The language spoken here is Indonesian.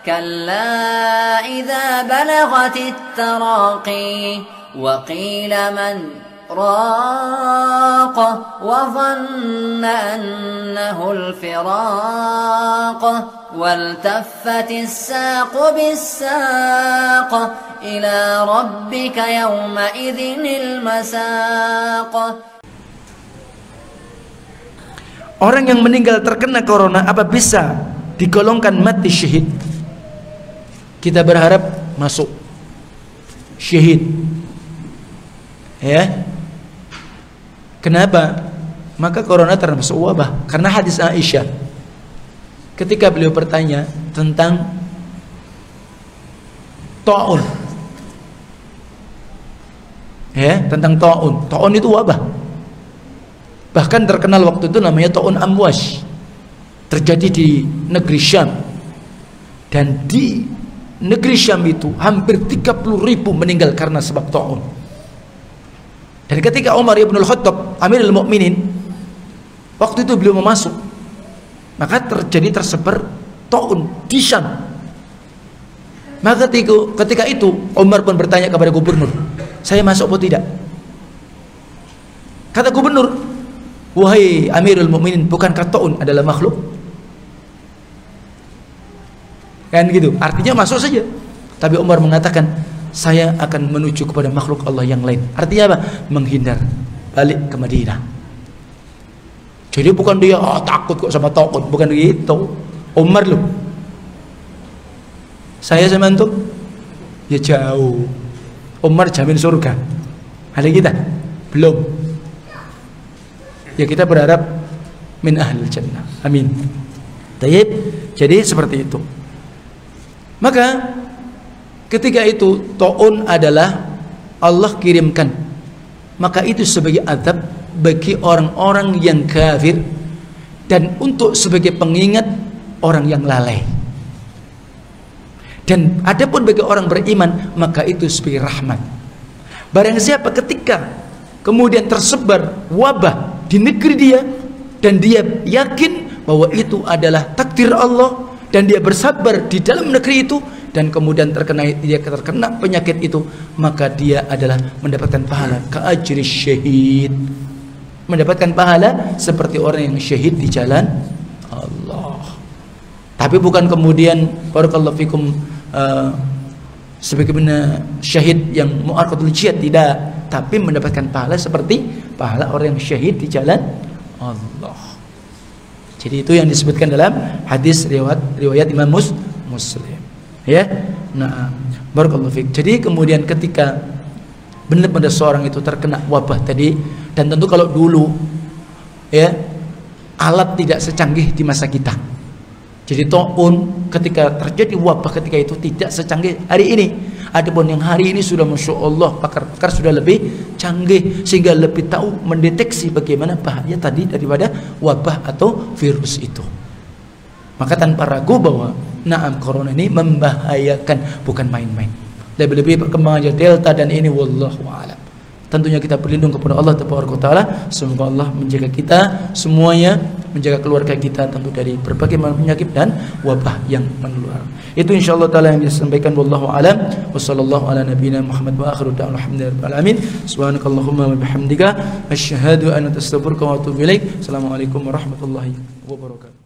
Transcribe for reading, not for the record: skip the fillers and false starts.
كلا إذا بلغت التراقي وقيل من راق وظن أنه الفراق والتفت الساق بالساق إلى ربك يومئذ المساق. Orang yang meninggal terkena corona apa bisa digolongkan mati syahid? Kita berharap masuk syahid. Ya. Kenapa? Maka corona termasuk wabah karena hadis Aisyah ketika beliau bertanya tentang taun. Ya, tentang taun. Taun itu wabah. Bahkan terkenal waktu itu namanya taun Amwas. Terjadi di negeri Syam. Dan di negeri Syam itu hampir 30.000 meninggal karena sebab taun. Dan ketika Umar ibn al-Khattab Amirul Mukminin, waktu itu beliau mau masuk, maka tersebar taun di Syam. Maka ketika itu Umar pun bertanya kepada gubernur, saya masuk atau tidak? Kata gubernur, wahai Amirul Mukminin, bukankah taun adalah makhluk? Kan gitu, artinya masuk saja. Tapi Umar mengatakan, saya akan menuju kepada makhluk Allah yang lain. Artinya apa? Menghindar, balik ke Madinah. Jadi bukan dia takut kok sama taun, bukan begitu. Umar loh. Saya sama antum ya jauh. Umar jamin surga. Ada kita? Belum. Ya kita berharap min ahlil jannah. Amin. Tayyib. Jadi seperti itu. Maka ketika itu taun adalah Allah kirimkan, maka itu sebagai azab bagi orang-orang yang kafir dan untuk sebagai pengingat orang yang lalai. Dan adapun bagi orang beriman, maka itu sebagai rahmat. Barang siapa ketika kemudian tersebar wabah di negeri dia dan dia yakin bahwa itu adalah takdir Allah dan dia bersabar di dalam negeri itu dan kemudian dia terkena penyakit itu, maka dia adalah mendapatkan pahala ka'ajri syahid, mendapatkan pahala seperti orang yang syahid di jalan Allah. Tapi bukan kemudian barakallahu fikum sebagaimana syahid yang mu'arqatul jihad, tidak, tapi mendapatkan pahala seperti pahala orang yang syahid di jalan Allah. Jadi itu yang disebutkan dalam hadis riwayat Imam Muslim. Ya. Nah, barakallahu fiik. Jadi kemudian ketika benar-benar seorang itu terkena wabah tadi, dan tentu kalau dulu ya alat tidak secanggih di masa kita. Jadi taun ketika terjadi wabah ketika itu tidak secanggih hari ini. Adapun yang hari ini sudah masya Allah pakar-pakar sudah lebih canggih sehingga lebih tahu mendeteksi bagaimana bahaya tadi daripada wabah atau virus itu. Maka tanpa ragu bahwa naam corona ini membahayakan, bukan main-main. Lebih-lebih perkembangannya Delta dan ini wallahu a'lam. Tentunya kita berlindung kepada Allah Taala. Semoga Allah menjaga kita semuanya, menjaga keluarga kita tentu dari berbagai macam penyakit dan wabah yang menular. Itu insyaallah taala yang disampaikan, wallahu a'lam. Wassallallahu ala nabiyyina Muhammad wa akhiru da'wana alhamdulillahi alamin. Subhanakallahumma wa bihamdika asyhadu an la ilaha illa anta astaghfiruka wa atubu ilaik. Assalamualaikum warahmatullahi wabarakatuh.